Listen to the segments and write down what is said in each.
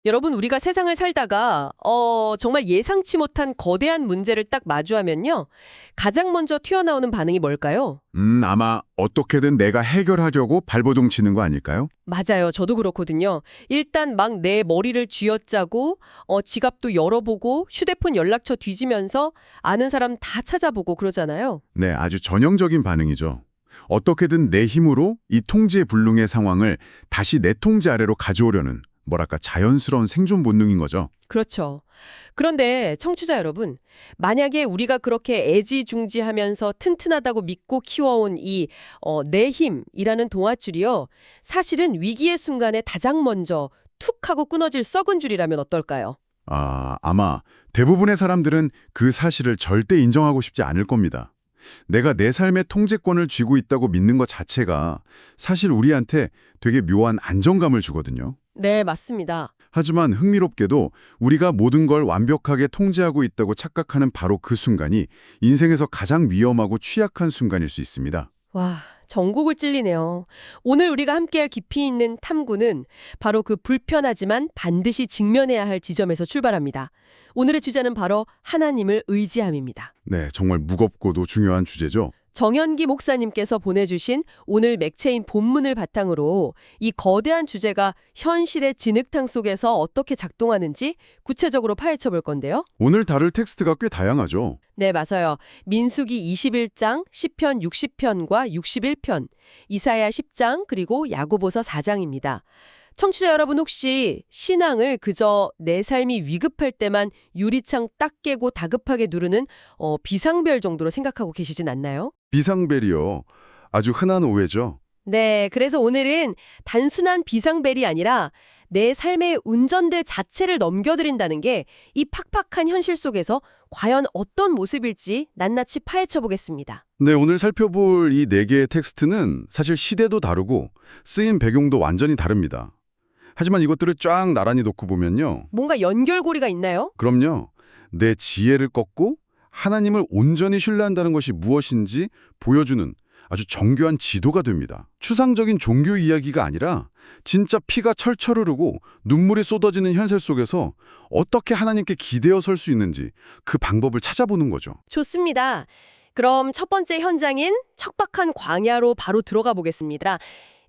여러분, 우리가 세상을 살다가 정말 예상치 못한 거대한 문제를 딱 마주하면요. 가장 먼저 튀어나오는 반응이 뭘까요? 아마 어떻게든 내가 해결하려고 발버둥 치는 거 아닐까요? 맞아요. 저도 그렇거든요. 일단 막 내 머리를 쥐어짜고 지갑도 열어보고 휴대폰 연락처 뒤지면서 아는 사람 다 찾아보고 그러잖아요. 네, 아주 전형적인 반응이죠. 어떻게든 내 힘으로 이 통제불능의 상황을 다시 내 통제 아래로 가져오려는 뭐랄까 자연스러운 생존 본능인 거죠. 그렇죠. 그런데 청취자 여러분, 만약에 우리가 그렇게 애지중지하면서 튼튼하다고 믿고 키워온 내 힘이라는 동아줄이요. 사실은 위기의 순간에 가장 먼저 툭 하고 끊어질 썩은 줄이라면 어떨까요? 아마 대부분의 사람들은 그 사실을 절대 인정하고 싶지 않을 겁니다. 내가 내 삶의 통제권을 쥐고 있다고 믿는 것 자체가 사실 우리한테 되게 묘한 안정감을 주거든요. 네, 맞습니다. 하지만 흥미롭게도 우리가 모든 걸 완벽하게 통제하고 있다고 착각하는 바로 그 순간이 인생에서 가장 위험하고 취약한 순간일 수 있습니다. 와, 전곡을 찔리네요. 오늘 우리가 함께할 깊이 있는 탐구는 바로 그 불편하지만 반드시 직면해야 할 지점에서 출발합니다. 오늘의 주제는 바로 하나님을 의지함입니다. 네, 정말 무겁고도 중요한 주제죠. 정현기 목사님께서 보내주신 오늘 맥체인 본문을 바탕으로 이 거대한 주제가 현실의 진흙탕 속에서 어떻게 작동하는지 구체적으로 파헤쳐 볼 건데요. 오늘 다룰 텍스트가 꽤 다양하죠. 네, 맞아요. 민수기 21장, 시편 60편과 61편, 이사야 10장, 그리고 야고보서 4장입니다. 청취자 여러분, 혹시 신앙을 그저 내 삶이 위급할 때만 유리창 딱 깨고 다급하게 누르는 비상벨 정도로 생각하고 계시진 않나요? 비상벨이요. 아주 흔한 오해죠. 네, 그래서 오늘은 단순한 비상벨이 아니라 내 삶의 운전대 자체를 넘겨드린다는 게 이 팍팍한 현실 속에서 과연 어떤 모습일지 낱낱이 파헤쳐 보겠습니다. 네, 오늘 살펴볼 이 네 개의 텍스트는 사실 시대도 다르고 쓰인 배경도 완전히 다릅니다. 하지만 이것들을 쫙 나란히 놓고 보면요. 뭔가 연결고리가 있나요? 그럼요. 내 지혜를 꺾고 하나님을 온전히 신뢰한다는 것이 무엇인지 보여주는 아주 정교한 지도가 됩니다. 추상적인 종교 이야기가 아니라 진짜 피가 철철 흐르고 눈물이 쏟아지는 현실 속에서 어떻게 하나님께 기대어 설 수 있는지 그 방법을 찾아보는 거죠. 좋습니다. 그럼 첫 번째 현장인 척박한 광야로 바로 들어가 보겠습니다.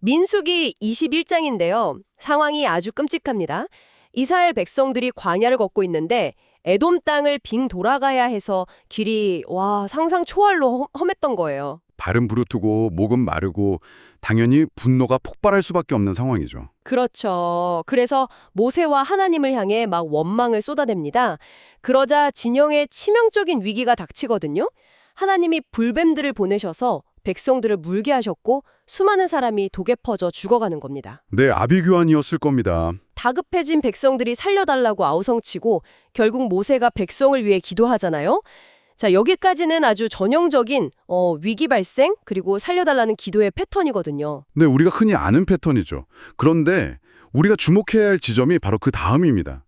민수기 21장인데요. 상황이 아주 끔찍합니다. 이스라엘 백성들이 광야를 걷고 있는데 에돔 땅을 빙 돌아가야 해서 길이 상상 초월로 험했던 거예요. 발은 부르트고 목은 마르고 당연히 분노가 폭발할 수밖에 없는 상황이죠. 그렇죠. 그래서 모세와 하나님을 향해 막 원망을 쏟아냅니다. 그러자 진영에 치명적인 위기가 닥치거든요. 하나님이 불뱀들을 보내셔서 백성들을 물게 하셨고 수많은 사람이 독에 퍼져 죽어가는 겁니다. 네, 아비규환이었을 겁니다. 다급해진 백성들이 살려달라고 아우성치고 결국 모세가 백성을 위해 기도하잖아요. 자, 여기까지는 아주 전형적인 위기 발생 그리고 살려달라는 기도의 패턴이거든요. 네, 우리가 흔히 아는 패턴이죠. 그런데 우리가 주목해야 할 지점이 바로 그 다음입니다.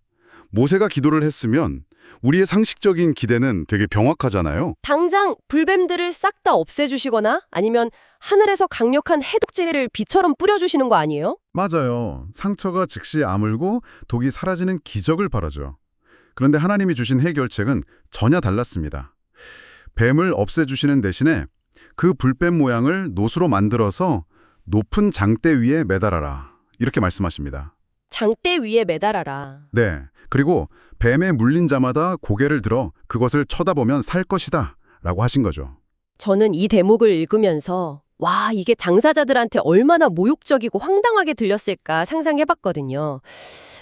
모세가 기도를 했으면 우리의 상식적인 기대는 되게 병확하잖아요. 당장 불뱀들을 싹 다 없애주시거나 아니면 하늘에서 강력한 해독제를 비처럼 뿌려주시는 거 아니에요? 맞아요. 상처가 즉시 아물고 독이 사라지는 기적을 바라죠. 그런데 하나님이 주신 해결책은 전혀 달랐습니다. 뱀을 없애주시는 대신에 그 불뱀 모양을 노수로 만들어서 높은 장대 위에 매달아라. 이렇게 말씀하십니다. 장대 위에 매달아라. 네. 그리고 뱀에 물린 자마다 고개를 들어 그것을 쳐다보면 살 것이다. 라고 하신 거죠. 저는 이 대목을 읽으면서 이게 장사자들한테 얼마나 모욕적이고 황당하게 들렸을까 상상해봤거든요.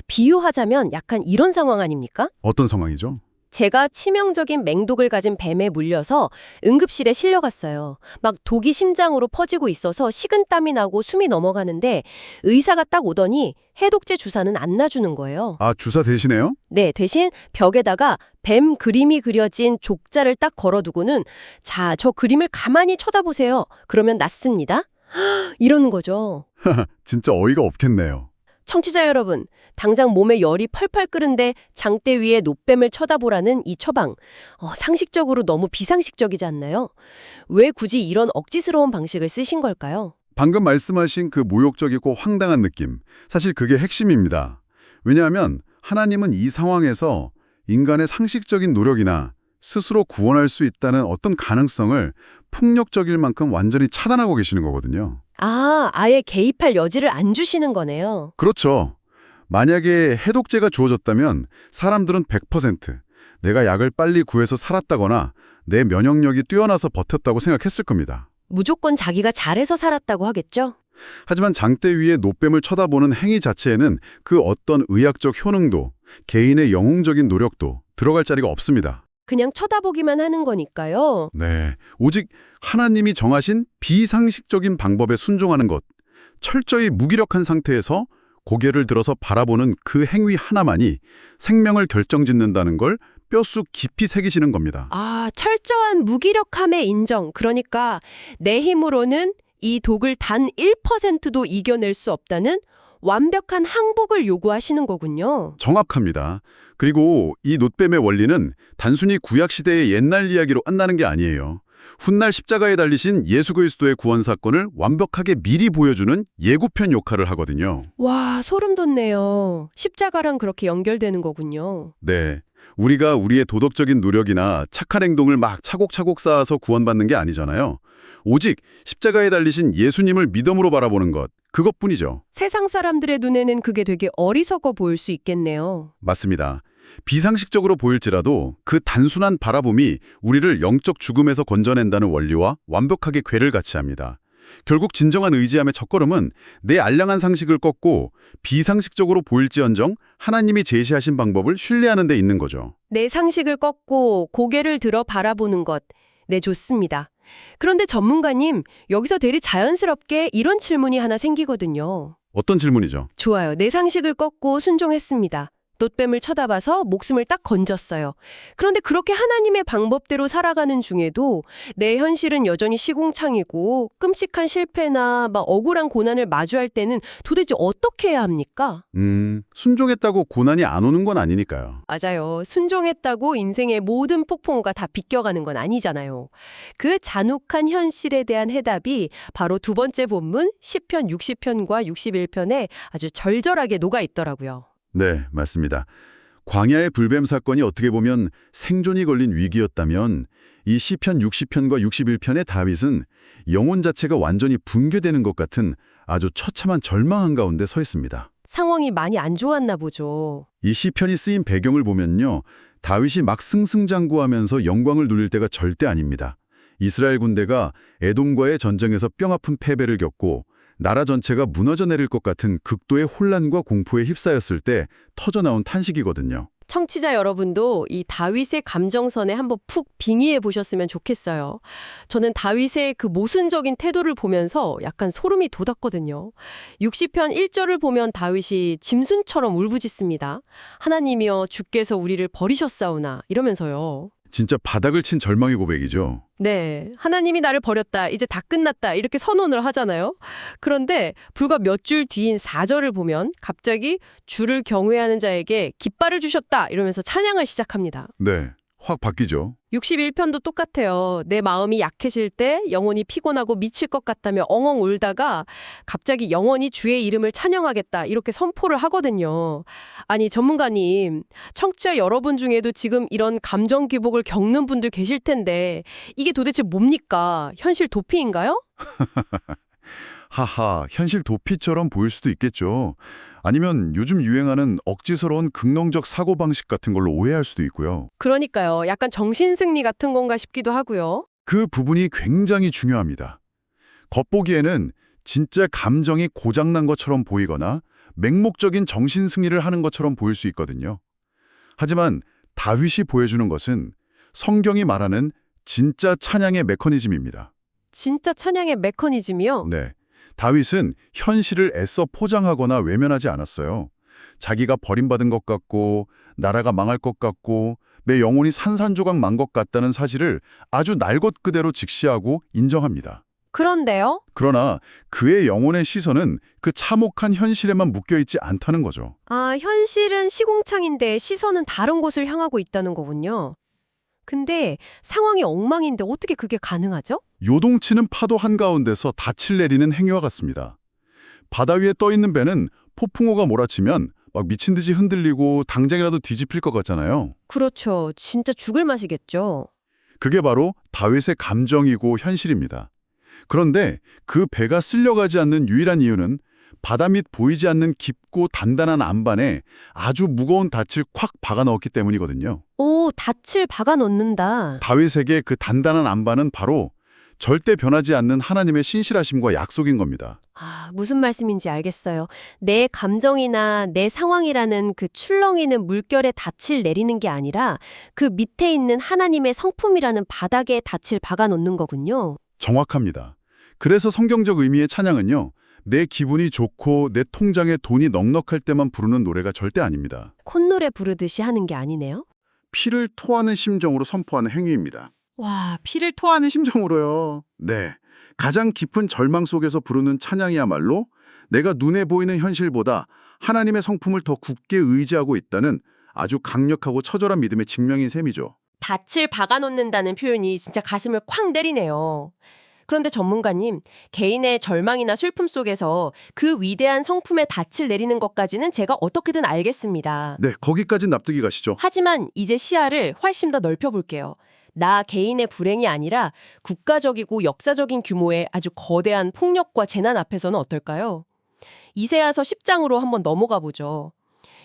비유하자면 약간 이런 상황 아닙니까? 어떤 상황이죠? 제가 치명적인 맹독을 가진 뱀에 물려서 응급실에 실려갔어요. 막 독이 심장으로 퍼지고 있어서 식은땀이 나고 숨이 넘어가는데 의사가 딱 오더니 해독제 주사는 안 놔주는 거예요. 아, 주사 대신에요? 네, 대신 벽에다가 뱀 그림이 그려진 족자를 딱 걸어두고는 자, 저 그림을 가만히 쳐다보세요. 그러면 낫습니다. 이러는 거죠. 진짜 어이가 없겠네요. 청취자 여러분, 당장 몸에 열이 펄펄 끓은데 장대 위에 노뱀을 쳐다보라는 이 처방. 상식적으로 너무 비상식적이지 않나요? 왜 굳이 이런 억지스러운 방식을 쓰신 걸까요? 방금 말씀하신 그 모욕적이고 황당한 느낌, 사실 그게 핵심입니다. 왜냐하면 하나님은 이 상황에서 인간의 상식적인 노력이나 스스로 구원할 수 있다는 어떤 가능성을 폭력적일 만큼 완전히 차단하고 계시는 거거든요. 아예 개입할 여지를 안 주시는 거네요. 그렇죠. 만약에 해독제가 주어졌다면 사람들은 100% 내가 약을 빨리 구해서 살았다거나 내 면역력이 뛰어나서 버텼다고 생각했을 겁니다. 무조건 자기가 잘해서 살았다고 하겠죠? 하지만 장대 위에 노뱀을 쳐다보는 행위 자체에는 그 어떤 의학적 효능도 개인의 영웅적인 노력도 들어갈 자리가 없습니다. 그냥 쳐다보기만 하는 거니까요. 네, 오직 하나님이 정하신 비상식적인 방법에 순종하는 것, 철저히 무기력한 상태에서 고개를 들어서 바라보는 그 행위 하나만이 생명을 결정짓는다는 걸 뼛속 깊이 새기시는 겁니다. 철저한 무기력함의 인정. 그러니까 내 힘으로는 이 독을 단 1%도 이겨낼 수 없다는 완벽한 항복을 요구하시는 거군요. 정확합니다. 그리고 이 놋뱀의 원리는 단순히 구약시대의 옛날 이야기로 끝나는 게 아니에요. 훗날 십자가에 달리신 예수 그리스도의 구원 사건을 완벽하게 미리 보여주는 예고편 역할을 하거든요. 와, 소름 돋네요. 십자가랑 그렇게 연결되는 거군요. 네. 우리가 우리의 도덕적인 노력이나 착한 행동을 막 차곡차곡 쌓아서 구원받는 게 아니잖아요. 오직 십자가에 달리신 예수님을 믿음으로 바라보는 것, 그것뿐이죠. 세상 사람들의 눈에는 그게 되게 어리석어 보일 수 있겠네요. 맞습니다. 비상식적으로 보일지라도 그 단순한 바라봄이 우리를 영적 죽음에서 건져낸다는 원리와 완벽하게 궤를 같이 합니다. 결국 진정한 의지함의 첫걸음은 내 알량한 상식을 꺾고 비상식적으로 보일지언정 하나님이 제시하신 방법을 신뢰하는 데 있는 거죠. 내 상식을 꺾고 고개를 들어 바라보는 것. 네, 좋습니다. 그런데 전문가님, 여기서 되게 자연스럽게 이런 질문이 하나 생기거든요. 어떤 질문이죠? 좋아요. 내 상식을 꺾고 순종했습니다. 놋뱀을 쳐다봐서 목숨을 딱 건졌어요. 그런데 그렇게 하나님의 방법대로 살아가는 중에도 내 현실은 여전히 시궁창이고 끔찍한 실패나 막 억울한 고난을 마주할 때는 도대체 어떻게 해야 합니까? 순종했다고 고난이 안 오는 건 아니니까요. 맞아요. 순종했다고 인생의 모든 폭풍우가 다 비껴가는 건 아니잖아요. 그 잔혹한 현실에 대한 해답이 바로 두 번째 본문 시편 60편과 61편에 아주 절절하게 녹아 있더라고요. 네, 맞습니다. 광야의 불뱀 사건이 어떻게 보면 생존이 걸린 위기였다면 이 시편 60편과 61편의 다윗은 영혼 자체가 완전히 붕괴되는 것 같은 아주 처참한 절망 한가운데 서 있습니다. 상황이 많이 안 좋았나 보죠. 이 시편이 쓰인 배경을 보면요. 다윗이 막 승승장구하면서 영광을 누릴 때가 절대 아닙니다. 이스라엘 군대가 에돔과의 전쟁에서 뼈아픈 패배를 겪고 나라 전체가 무너져 내릴 것 같은 극도의 혼란과 공포에 휩싸였을 때 터져나온 탄식이거든요. 청취자 여러분도 이 다윗의 감정선에 한번 푹 빙의해 보셨으면 좋겠어요. 저는 다윗의 그 모순적인 태도를 보면서 약간 소름이 돋았거든요. 60편 1절을 보면 다윗이 짐승처럼 울부짖습니다. 하나님이여 주께서 우리를 버리셨사오나 이러면서요. 진짜 바닥을 친 절망의 고백이죠. 네, 하나님이 나를 버렸다. 이제 다 끝났다. 이렇게 선언을 하잖아요. 그런데 불과 몇 줄 뒤인 4절을 보면 갑자기 주를 경외하는 자에게 깃발을 주셨다. 이러면서 찬양을 시작합니다. 네, 확 바뀌죠. 61편도 똑같아요. 내 마음이 약해질 때 영혼이 피곤하고 미칠 것 같다며 엉엉 울다가 갑자기 영원히 주의 이름을 찬양하겠다 이렇게 선포를 하거든요. 아니 전문가님, 청취자 여러분 중에도 지금 이런 감정 기복을 겪는 분들 계실 텐데 이게 도대체 뭡니까? 현실 도피인가요? 하하, 현실 도피처럼 보일 수도 있겠죠. 아니면 요즘 유행하는 억지스러운 긍정적 사고방식 같은 걸로 오해할 수도 있고요. 그러니까요. 약간 정신승리 같은 건가 싶기도 하고요. 그 부분이 굉장히 중요합니다. 겉보기에는 진짜 감정이 고장난 것처럼 보이거나 맹목적인 정신승리를 하는 것처럼 보일 수 있거든요. 하지만 다윗이 보여주는 것은 성경이 말하는 진짜 찬양의 메커니즘입니다. 진짜 찬양의 메커니즘이요? 네. 다윗은 현실을 애써 포장하거나 외면하지 않았어요. 자기가 버림받은 것 같고 나라가 망할 것 같고 내 영혼이 산산조각 난 것 같다는 사실을 아주 날 것 그대로 직시하고 인정합니다. 그런데요? 그러나 그의 영혼의 시선은 그 참혹한 현실에만 묶여있지 않다는 거죠. 현실은 시궁창인데 시선은 다른 곳을 향하고 있다는 거군요. 근데 상황이 엉망인데 어떻게 그게 가능하죠? 요동치는 파도 한가운데서 닻을 내리는 행위와 같습니다. 바다 위에 떠있는 배는 폭풍우가 몰아치면 막 미친 듯이 흔들리고 당장이라도 뒤집힐 것 같잖아요. 그렇죠. 진짜 죽을 맛이겠죠. 그게 바로 다윗의 감정이고 현실입니다. 그런데 그 배가 쓸려가지 않는 유일한 이유는 바다 밑 보이지 않는 깊고 단단한 안반에 아주 무거운 닻을 콱 박아 넣었기 때문이거든요. 오, 닻을 박아 넣는다. 다윗에게 그 단단한 안반은 바로 절대 변하지 않는 하나님의 신실하심과 약속인 겁니다. 아, 무슨 말씀인지 알겠어요. 내 감정이나 내 상황이라는 그 출렁이는 물결에 닻을 내리는 게 아니라 그 밑에 있는 하나님의 성품이라는 바닥에 닻을 박아 놓는 거군요. 정확합니다. 그래서 성경적 의미의 찬양은요. 내 기분이 좋고 내 통장에 돈이 넉넉할 때만 부르는 노래가 절대 아닙니다. 콧노래 부르듯이 하는 게 아니네요. 피를 토하는 심정으로 선포하는 행위입니다. 와, 피를 토하는 심정으로요. 네. 가장 깊은 절망 속에서 부르는 찬양이야말로 내가 눈에 보이는 현실보다 하나님의 성품을 더 굳게 의지하고 있다는 아주 강력하고 처절한 믿음의 증명인 셈이죠. 닻을 박아 놓는다는 표현이 진짜 가슴을 쾅 때리네요. 그런데 전문가님, 개인의 절망이나 슬픔 속에서 그 위대한 성품의 닻을 내리는 것까지는 제가 어떻게든 알겠습니다. 네, 거기까진 납득이 가시죠. 하지만 이제 시야를 훨씬 더 넓혀볼게요. 나 개인의 불행이 아니라 국가적이고 역사적인 규모의 아주 거대한 폭력과 재난 앞에서는 어떨까요? 이사야서 10장으로 한번 넘어가 보죠.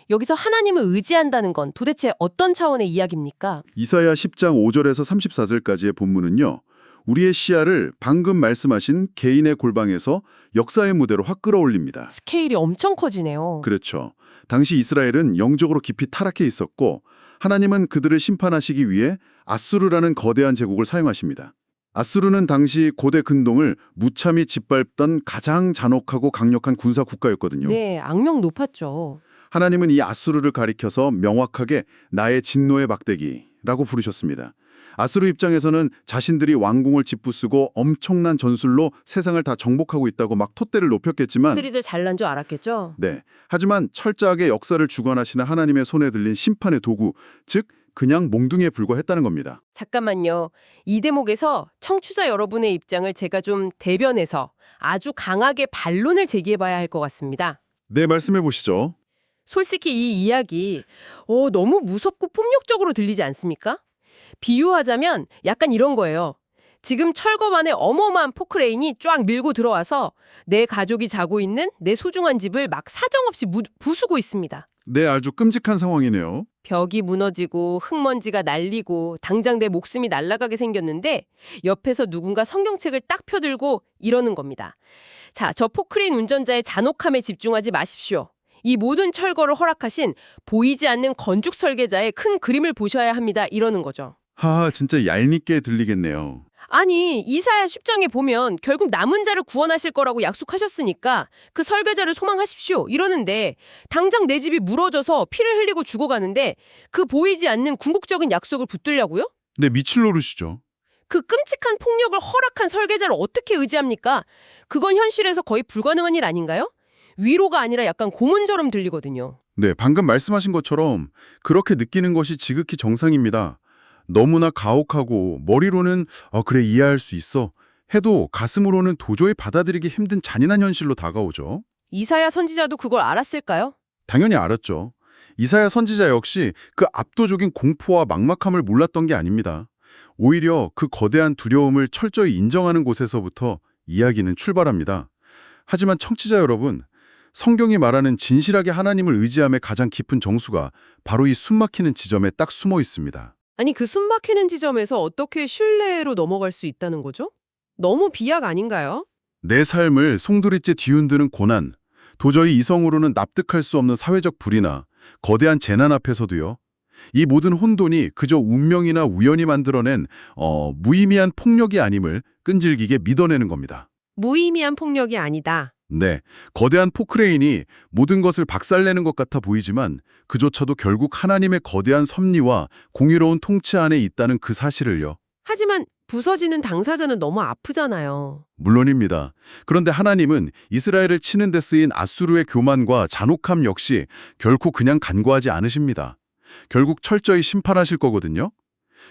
여기서 하나님을 의지한다는 건 도대체 어떤 차원의 이야기입니까? 이사야 10장 5절에서 34절까지의 본문은요. 우리의 시야를 방금 말씀하신 개인의 골방에서 역사의 무대로 확 끌어올립니다. 스케일이 엄청 커지네요. 그렇죠. 당시 이스라엘은 영적으로 깊이 타락해 있었고 하나님은 그들을 심판하시기 위해 아수르라는 거대한 제국을 사용하십니다. 아수르는 당시 고대 근동을 무참히 짓밟던 가장 잔혹하고 강력한 군사 국가였거든요. 네, 악명 높았죠. 하나님은 이 아수르를 가리켜서 명확하게 나의 진노의 막대기라고 부르셨습니다. 아수르 입장에서는 자신들이 왕궁을 짓부수고 엄청난 전술로 세상을 다 정복하고 있다고 막 톳대를 높였겠지만 그들이들 잘난 줄 알았겠죠? 네. 하지만 철저하게 역사를 주관하시는 하나님의 손에 들린 심판의 도구, 즉 그냥 몽둥이에 불과했다는 겁니다. 잠깐만요. 이 대목에서 청취자 여러분의 입장을 제가 좀 대변해서 아주 강하게 반론을 제기해봐야 할 것 같습니다. 네, 말씀해 보시죠. 솔직히 이 이야기 너무 무섭고 폭력적으로 들리지 않습니까? 비유하자면 약간 이런 거예요. 지금 철거 안에 어마어마한 포크레인이 쫙 밀고 들어와서 내 가족이 자고 있는 내 소중한 집을 막 사정없이 부수고 있습니다. 네, 아주 끔찍한 상황이네요. 벽이 무너지고 흙먼지가 날리고 당장 내 목숨이 날아가게 생겼는데 옆에서 누군가 성경책을 딱 펴들고 이러는 겁니다. 자, 저 포크레인 운전자의 잔혹함에 집중하지 마십시오. 이 모든 철거를 허락하신 보이지 않는 건축 설계자의 큰 그림을 보셔야 합니다. 이러는 거죠. 진짜 얄밉게 들리겠네요. 아니, 이사야 10장에 보면 결국 남은 자를 구원하실 거라고 약속하셨으니까 그 설계자를 소망하십시오. 이러는데 당장 내 집이 무너져서 피를 흘리고 죽어가는데 그 보이지 않는 궁극적인 약속을 붙들려고요? 네, 미칠 노릇이죠. 그 끔찍한 폭력을 허락한 설계자를 어떻게 의지합니까? 그건 현실에서 거의 불가능한 일 아닌가요? 위로가 아니라 약간 고문처럼 들리거든요. 네, 방금 말씀하신 것처럼 그렇게 느끼는 것이 지극히 정상입니다. 너무나 가혹하고 머리로는 그래 이해할 수 있어 해도 가슴으로는 도저히 받아들이기 힘든 잔인한 현실로 다가오죠. 이사야 선지자도 그걸 알았을까요? 당연히 알았죠. 이사야 선지자 역시 그 압도적인 공포와 막막함을 몰랐던 게 아닙니다. 오히려 그 거대한 두려움을 철저히 인정하는 곳에서부터 이야기는 출발합니다. 하지만 청취자 여러분, 성경이 말하는 진실하게 하나님을 의지함의 가장 깊은 정수가 바로 이 숨막히는 지점에 딱 숨어 있습니다. 아니, 그 숨막히는 지점에서 어떻게 신뢰로 넘어갈 수 있다는 거죠? 너무 비약 아닌가요? 내 삶을 송두리째 뒤흔드는 고난, 도저히 이성으로는 납득할 수 없는 사회적 불이나 거대한 재난 앞에서도요. 이 모든 혼돈이 그저 운명이나 우연이 만들어낸 무의미한 폭력이 아님을 끈질기게 믿어내는 겁니다. 무의미한 폭력이 아니다. 네, 거대한 포크레인이 모든 것을 박살내는 것 같아 보이지만 그조차도 결국 하나님의 거대한 섭리와 공의로운 통치 안에 있다는 그 사실을요. 하지만 부서지는 당사자는 너무 아프잖아요. 물론입니다. 그런데 하나님은 이스라엘을 치는 데 쓰인 아수르의 교만과 잔혹함 역시 결코 그냥 간과하지 않으십니다. 결국 철저히 심판하실 거거든요.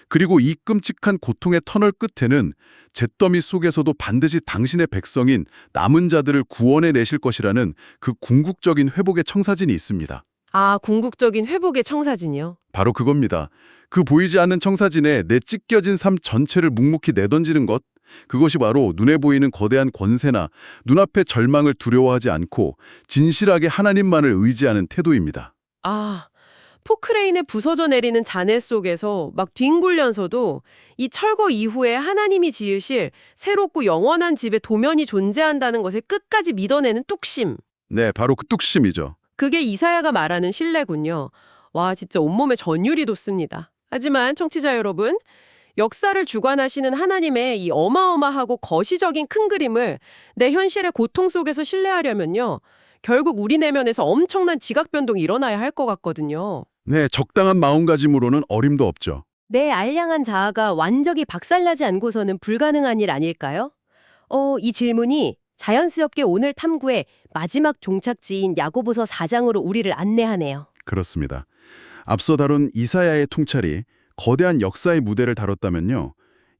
그리고 이 끔찍한 고통의 터널 끝에는 잿더미 속에서도 반드시 당신의 백성인 남은 자들을 구원해 내실 것이라는 그 궁극적인 회복의 청사진이 있습니다. 아, 궁극적인 회복의 청사진이요? 바로 그겁니다. 그 보이지 않는 청사진에 내 찢겨진 삶 전체를 묵묵히 내던지는 것. 그것이 바로 눈에 보이는 거대한 권세나 눈앞의 절망을 두려워하지 않고 진실하게 하나님만을 의지하는 태도입니다. 아, 포크레인에 부서져 내리는 잔해 속에서 막 뒹굴면서도 이 철거 이후에 하나님이 지으실 새롭고 영원한 집의 도면이 존재한다는 것을 끝까지 믿어내는 뚝심. 네, 바로 그 뚝심이죠. 그게 이사야가 말하는 신뢰군요. 와, 진짜 온몸에 전율이 돋습니다. 하지만 청취자 여러분, 역사를 주관하시는 하나님의 이 어마어마하고 거시적인 큰 그림을 내 현실의 고통 속에서 신뢰하려면요. 결국 우리 내면에서 엄청난 지각 변동이 일어나야 할 것 같거든요. 네, 적당한 마음가짐으로는 어림도 없죠. 내 알량한 자아가 완전히 박살나지 않고서는 불가능한 일 아닐까요? 이 질문이 자연스럽게 오늘 탐구의 마지막 종착지인 야고보서 4장으로 우리를 안내하네요. 그렇습니다. 앞서 다룬 이사야의 통찰이 거대한 역사의 무대를 다뤘다면요.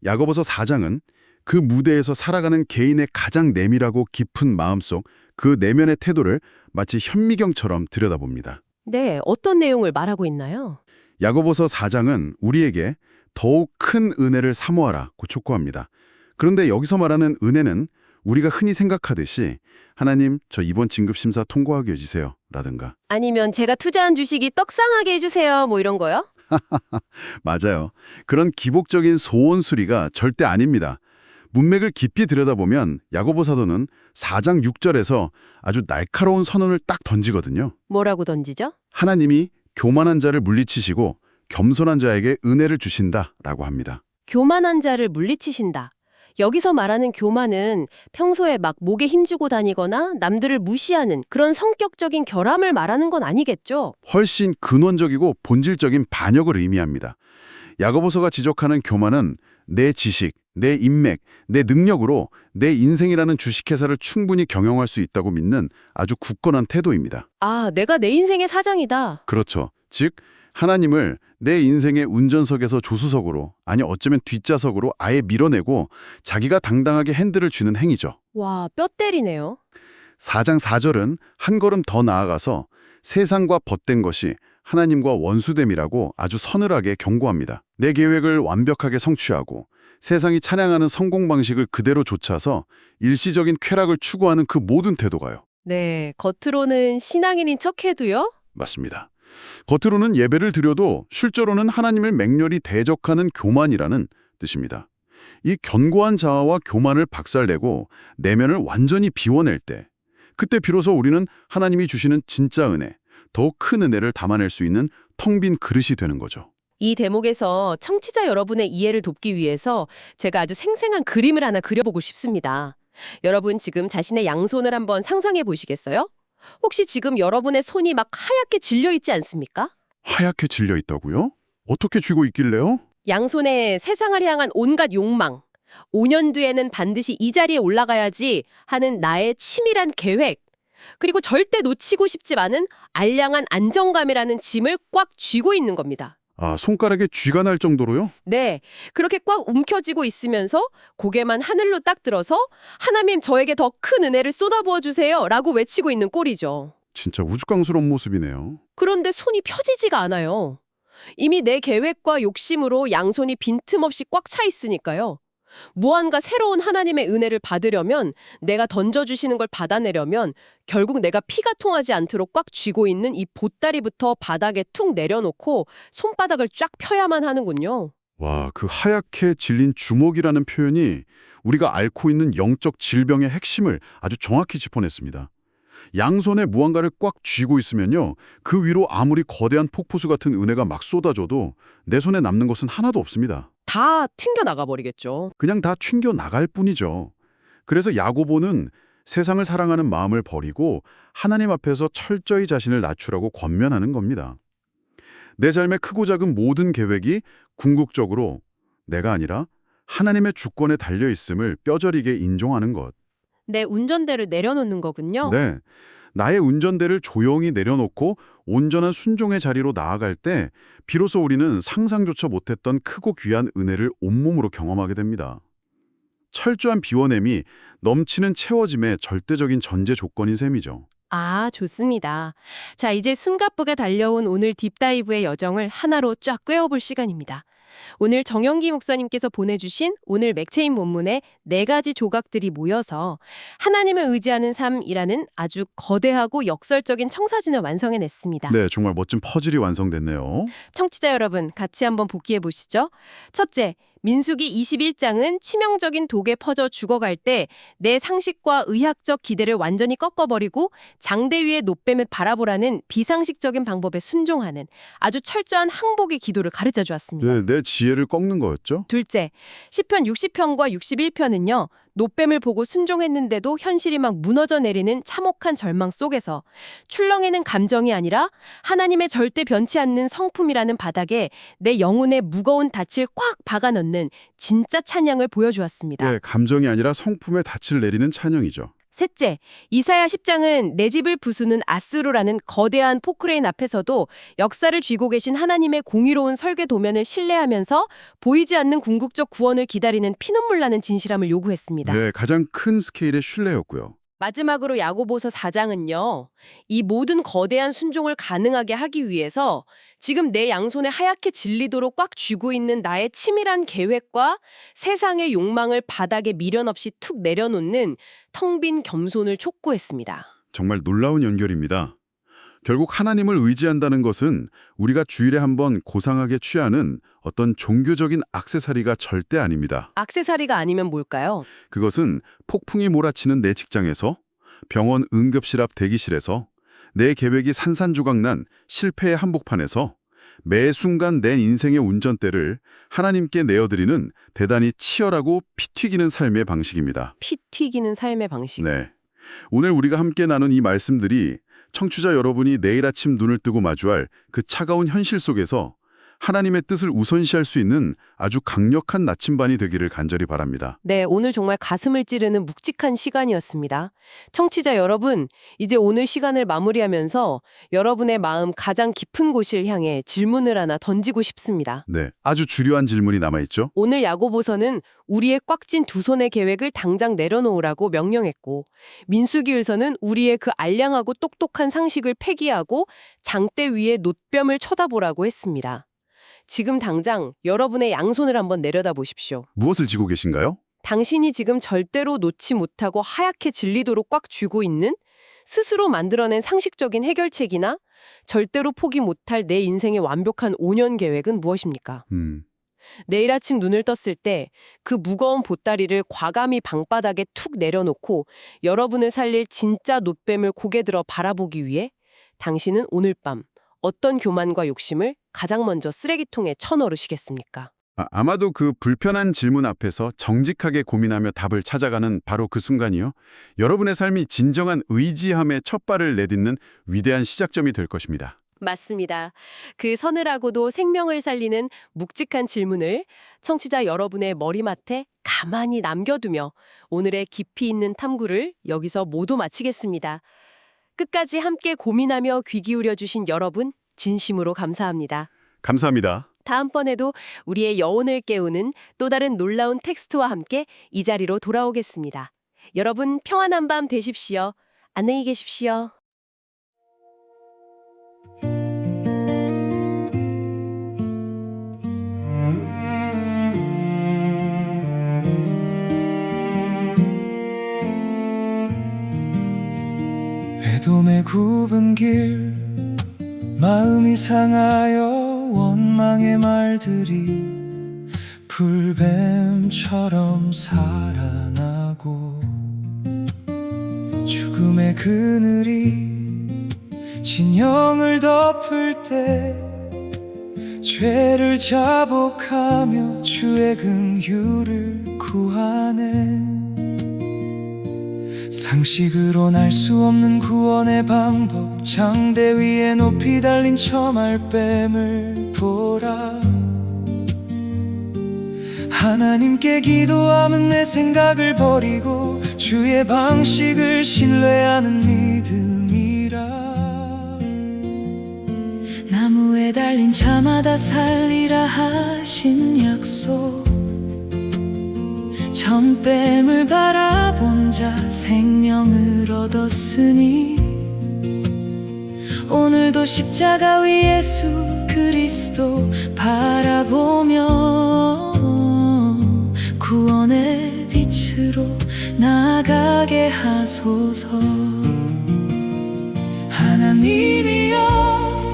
야고보서 4장은 그 무대에서 살아가는 개인의 가장 내밀하고 깊은 마음속 그 내면의 태도를 마치 현미경처럼 들여다봅니다. 네, 어떤 내용을 말하고 있나요? 야고보서 4장은 우리에게 더욱 큰 은혜를 사모하라고 촉구합니다. 그런데 여기서 말하는 은혜는 우리가 흔히 생각하듯이 하나님, 저 이번 진급심사 통과하게 해주세요 라든가 아니면 제가 투자한 주식이 떡상하게 해주세요, 뭐 이런 거요? 맞아요. 그런 기복적인 소원 수리가 절대 아닙니다. 문맥을 깊이 들여다보면 야고보 사도는 4장 6절에서 아주 날카로운 선언을 딱 던지거든요. 뭐라고 던지죠? 하나님이 교만한 자를 물리치시고 겸손한 자에게 은혜를 주신다라고 합니다. 교만한 자를 물리치신다. 여기서 말하는 교만은 평소에 막 목에 힘주고 다니거나 남들을 무시하는 그런 성격적인 결함을 말하는 건 아니겠죠? 훨씬 근원적이고 본질적인 반역을 의미합니다. 야고보서가 지적하는 교만은 내 지식, 내 인맥, 내 능력으로 내 인생이라는 주식회사를 충분히 경영할 수 있다고 믿는 아주 굳건한 태도입니다. 아, 내가 내 인생의 사장이다. 그렇죠. 즉 하나님을 내 인생의 운전석에서 조수석으로, 아니 어쩌면 뒷좌석으로 아예 밀어내고 자기가 당당하게 핸들을 쥐는 행위죠. 와, 뼈 때리네요. 4장 4절은 한 걸음 더 나아가서 세상과 벗된 것이 하나님과 원수됨이라고 아주 서늘하게 경고합니다. 내 계획을 완벽하게 성취하고 세상이 찬양하는 성공 방식을 그대로 좇아서 일시적인 쾌락을 추구하는 그 모든 태도가요. 네, 겉으로는 신앙인인 척해도요? 맞습니다. 겉으로는 예배를 드려도 실제로는 하나님을 맹렬히 대적하는 교만이라는 뜻입니다. 이 견고한 자아와 교만을 박살내고 내면을 완전히 비워낼 때, 그때 비로소 우리는 하나님이 주시는 진짜 은혜, 더 큰 은혜를 담아낼 수 있는 텅 빈 그릇이 되는 거죠. 이 대목에서 청취자 여러분의 이해를 돕기 위해서 제가 아주 생생한 그림을 하나 그려보고 싶습니다. 여러분 지금 자신의 양손을 한번 상상해 보시겠어요? 혹시 지금 여러분의 손이 막 하얗게 질려 있지 않습니까? 하얗게 질려 있다고요? 어떻게 쥐고 있길래요? 양손에 세상을 향한 온갖 욕망, 5년 뒤에는 반드시 이 자리에 올라가야지 하는 나의 치밀한 계획, 그리고 절대 놓치고 싶지 않은 알량한 안정감이라는 짐을 꽉 쥐고 있는 겁니다. 아, 손가락에 쥐가 날 정도로요? 네, 그렇게 꽉 움켜쥐고 있으면서 고개만 하늘로 딱 들어서 하나님 저에게 더 큰 은혜를 쏟아부어 주세요 라고 외치고 있는 꼴이죠. 진짜 우스꽝스러운 모습이네요. 그런데 손이 펴지지가 않아요. 이미 내 계획과 욕심으로 양손이 빈틈없이 꽉 차 있으니까요. 무언가 새로운 하나님의 은혜를 받으려면, 내가 던져주시는 걸 받아내려면 결국 내가 피가 통하지 않도록 꽉 쥐고 있는 이 보따리부터 바닥에 툭 내려놓고 손바닥을 쫙 펴야만 하는군요. 와, 그 하얗게 질린 주먹이라는 표현이 우리가 앓고 있는 영적 질병의 핵심을 아주 정확히 짚어냈습니다. 양손에 무언가를 꽉 쥐고 있으면요, 그 위로 아무리 거대한 폭포수 같은 은혜가 막 쏟아져도 내 손에 남는 것은 하나도 없습니다. 다 튕겨나가 버리겠죠. 그냥 다 튕겨 나갈 뿐이죠. 그래서 야고보는 세상을 사랑하는 마음을 버리고 하나님 앞에서 철저히 자신을 낮추라고 권면하는 겁니다. 내 삶의 크고 작은 모든 계획이 궁극적으로 내가 아니라 하나님의 주권에 달려 있음을 뼈저리게 인정하는 것. 내 운전대를 내려놓는 거군요. 네, 나의 운전대를 조용히 내려놓고 온전한 순종의 자리로 나아갈 때 비로소 우리는 상상조차 못했던 크고 귀한 은혜를 온몸으로 경험하게 됩니다. 철저한 비워냄이 넘치는 채워짐의 절대적인 전제 조건인 셈이죠. 아, 좋습니다. 자, 이제 숨가쁘게 달려온 오늘 딥다이브의 여정을 하나로 쫙 꿰어볼 시간입니다. 오늘 정영기 목사님께서 보내주신 오늘 맥체인 본문에 4가지 조각들이 모여서 하나님을 의지하는 삶이라는 아주 거대하고 역설적인 청사진을 완성해냈습니다. 네, 정말 멋진 퍼즐이 완성됐네요. 청취자 여러분, 같이 한번 복기해 보시죠. 첫째, 민수기 21장은 치명적인 독에 퍼져 죽어갈 때 내 상식과 의학적 기대를 완전히 꺾어버리고 장대 위의 노뱀을 바라보라는 비상식적인 방법에 순종하는 아주 철저한 항복의 기도를 가르쳐 주었습니다. 네, 내 지혜를 꺾는 거였죠? 둘째, 시편 60편과 61편은요. 노뱀을 보고 순종했는데도 현실이 막 무너져 내리는 참혹한 절망 속에서 출렁이는 감정이 아니라 하나님의 절대 변치 않는 성품이라는 바닥에 내 영혼의 무거운 닻을 꽉 박아 넣는 진짜 찬양을 보여주었습니다. 네, 감정이 아니라 성품의 닻을 내리는 찬양이죠. 셋째, 이사야 10장은 내 집을 부수는 아스루라는 거대한 포크레인 앞에서도 역사를 쥐고 계신 하나님의 공의로운 설계 도면을 신뢰하면서 보이지 않는 궁극적 구원을 기다리는 피눈물 나는 진실함을 요구했습니다. 네, 가장 큰 스케일의 신뢰였고요. 마지막으로 야고보서 4장은요. 이 모든 거대한 순종을 가능하게 하기 위해서 지금 내 양손에 하얗게 질리도록 꽉 쥐고 있는 나의 치밀한 계획과 세상의 욕망을 바닥에 미련 없이 툭 내려놓는 텅 빈 겸손을 촉구했습니다. 정말 놀라운 연결입니다. 결국 하나님을 의지한다는 것은 우리가 주일에 한번 고상하게 취하는 어떤 종교적인 액세서리가 절대 아닙니다. 액세서리가 아니면 뭘까요? 그것은 폭풍이 몰아치는 내 직장에서, 병원 응급실 앞 대기실에서, 내 계획이 산산조각난 실패의 한복판에서 매 순간 내 인생의 운전대를 하나님께 내어드리는 대단히 치열하고 피 튀기는 삶의 방식입니다. 피 튀기는 삶의 방식. 네. 오늘 우리가 함께 나눈 이 말씀들이 청취자 여러분이 내일 아침 눈을 뜨고 마주할 그 차가운 현실 속에서 하나님의 뜻을 우선시할 수 있는 아주 강력한 나침반이 되기를 간절히 바랍니다. 네, 오늘 정말 가슴을 찌르는 묵직한 시간이었습니다. 청취자 여러분, 이제 오늘 시간을 마무리하면서 여러분의 마음 가장 깊은 곳을 향해 질문을 하나 던지고 싶습니다. 네, 아주 주요한 질문이 남아있죠? 오늘 야고보서는 우리의 꽉 쥔 두 손의 계획을 당장 내려놓으라고 명령했고, 민수기일서는 우리의 그 알량하고 똑똑한 상식을 폐기하고 장대 위에 놋뱀을 쳐다보라고 했습니다. 지금 당장 여러분의 양손을 한번 내려다 보십시오. 무엇을 지고 계신가요? 당신이 지금 절대로 놓지 못하고 하얗게 질리도록 꽉 쥐고 있는 스스로 만들어낸 상식적인 해결책이나 절대로 포기 못할 내 인생의 완벽한 5년 계획은 무엇입니까? 내일 아침 눈을 떴을 때 그 무거운 보따리를 과감히 방바닥에 툭 내려놓고 여러분을 살릴 진짜 놋뱀을 고개 들어 바라보기 위해 당신은 오늘 밤 어떤 교만과 욕심을 가장 먼저 쓰레기통에 쳐넣으시겠습니까? 아마도 그 불편한 질문 앞에서 정직하게 고민하며 답을 찾아가는 바로 그 순간이요. 여러분의 삶이 진정한 의지함의 첫 발을 내딛는 위대한 시작점이 될 것입니다. 맞습니다. 그 서늘하고도 생명을 살리는 묵직한 질문을 청취자 여러분의 머리맡에 가만히 남겨두며 오늘의 깊이 있는 탐구를 여기서 모두 마치겠습니다. 끝까지 함께 고민하며 귀 기울여 주신 여러분 진심으로 감사합니다. 감사합니다. 다음번에도 우리의 여운을 깨우는 또 다른 놀라운 텍스트와 함께 이 자리로 돌아오겠습니다. 여러분 평안한 밤 되십시오. 안녕히 계십시오. 외돔의 굽은 길 마음이 상하여 원망의 말들이 불뱀처럼 살아나고 죽음의 그늘이 진영을 덮을 때 죄를 자복하며 주의 긍휼을 구하네. 상식으론 알 수 없는 구원의 방법, 장대 위에 높이 달린 저 말뱀을 보라. 하나님께 기도함은 내 생각을 버리고 주의 방식을 신뢰하는 믿음이라. 나무에 달린 자마다 살리라 하신 약속, 전뱀을 바라본 자 생명을 얻었으니 오늘도 십자가 위 예수 그리스도 바라보며 구원의 빛으로 나아가게 하소서. 하나님이여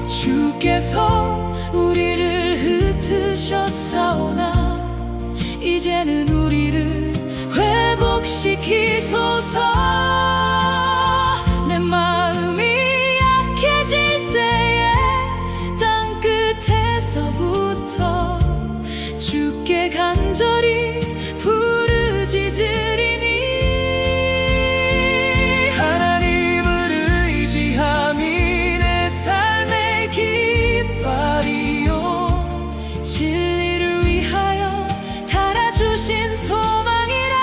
주께서 우리를 흩으셨사오나 이제는 우리를 회복시키소서. 내 마음이 약해질 때에 땅끝에서부터 주께 간절히 부르짖으리니 하나님을 의지함이 내 삶의 깃발이요 진리를 위하여 달아주신 소망이라.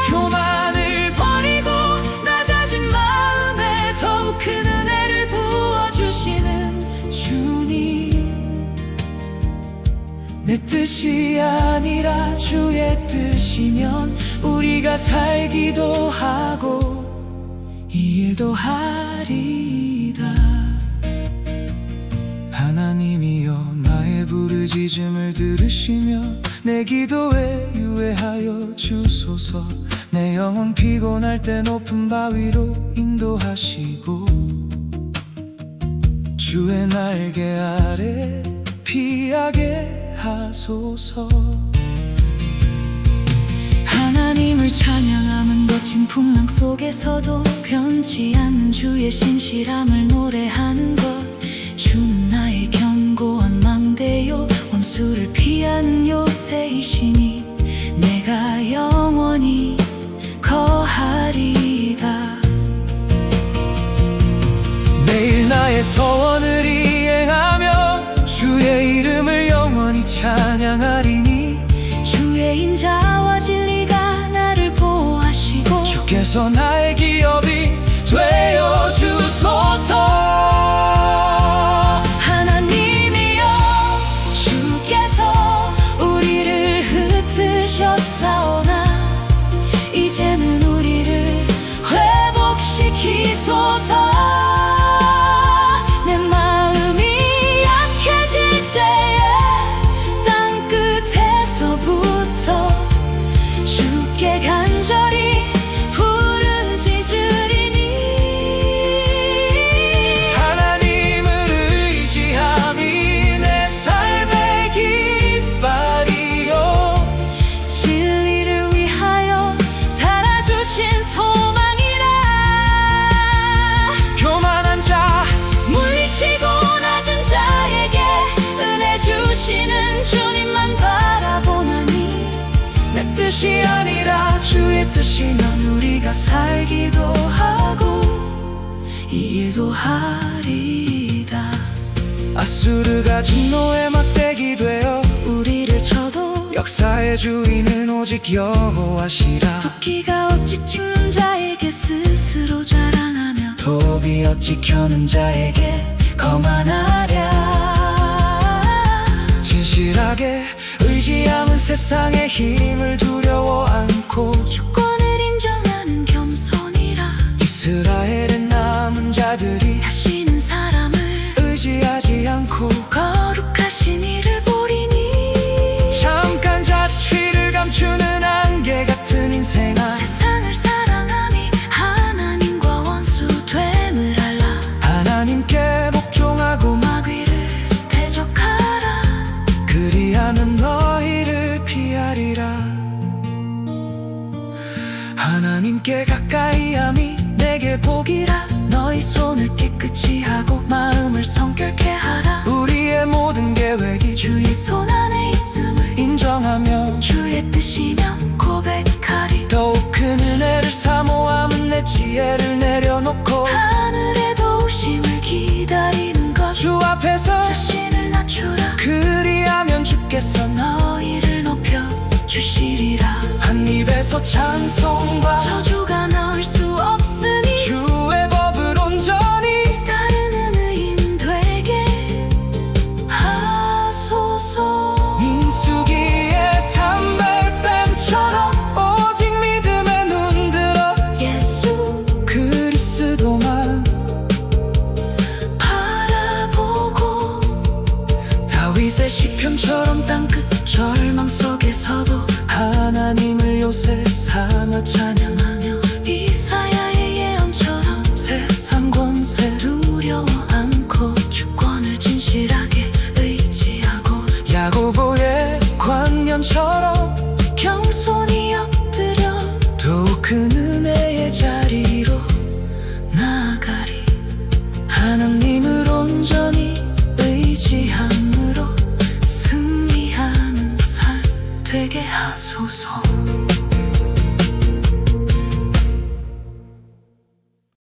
교만을 버리고 낮아진 마음에 더욱 큰 은혜를 부어주시는 주님, 내 뜻이 아니라 주의 뜻이면 우리가 살기도 하고 이 일도 하리다. 하나님이여 나의 부르짖음을 들으시며 내 기도에 유의하여 주소서. 내 영혼 피곤할 때 높은 바위로 인도하시고 주의 날개 아래 피하게 하소서. 하나님을 찬양함은 거친 풍랑 속에서도 변치 않는 주의 신실함을 노래하는 것. 주는 나의 견고한 망대요 원수를 피하는 요새이시니 내가 영원히 거하리이다. 매일 나의 소원을 이행하며 주의 이름을 영원히 찬양하리니 주의 인자와 진리가 나를 보호하시고 주께서 나의 기업이 되어 주소서. 하나님이여 주께서 우리를 흩으셨사오나 이제는 우리를 회복시키소서. 내 마음이 약해질 때에 땅끝에서부터 주께 간절히 부르짖으리니 하나님을 의지함이 내 삶의 깃발이요 진리를 위하여 달아주신 소망이라. 교만한 자 물리치고 낮은 자에게 은혜 주시는 주님만 바라보나니 내 뜻이 아니라 주의 뜻이면 우리가 살기도 하고 이 일도 하리이다. 아수르가 진노의 막대기 되어 우리를 쳐도 역사의 주인은 오직 여호와시라. 토끼가 어찌 찍는 자에게 스스로 자랑하며 도비 어찌 켜는 자에게 거만하랴. 진실하게 의지함은 세상의 힘을 두려워 않고 주권을 인정하는 겸손이라. 이스라엘의 남은 자들이 다시는 사람을 의지하지 않고 거룩하신 이를 보리니 잠깐 자취를 감추는 안개 같은 인생아 세상을 사랑함이 하나님과 원수됨을 알라. 하나님께 복종하고 마귀를 대적하라. 그리하면 너희를 피하리라. 하나님께 가까이 함이 내게 복이라. 너희 손을 깨끗이 하고 마음을 성결케 하라. 우리의 모든 계획이 주의 손 안에 있음을 인정하며 주의 뜻이면 고백하리. 더욱 큰 은혜를 사모함은 내 지혜를 내려놓고 하늘의 도우심을 기다리는 것. 주 앞에서 자신을 낮추라. 그리하면 주께서 너희를 높여 주시리라. 한 입에서 찬송과 저주가 나올 수 없으니 주의 법을 온전히 따르는 의인 되게 하소서. 민수기의 단발뱀처럼 오직 믿음에 눈들어 예수 그리스도만 다윗의 시편처럼 땅끝 절망 속에서도 하나님을 요새 삼아 찬양하며 이사야의 예언처럼 세상 권세 두려워 않고 주권을 진실하게 의지하고 야고보의 광년처럼 겸손히 엎드려 더욱 큰 은혜의 자리로 나아가리. 하나님을 온전히 의지함으로 승리하는 삶 되게 하소서.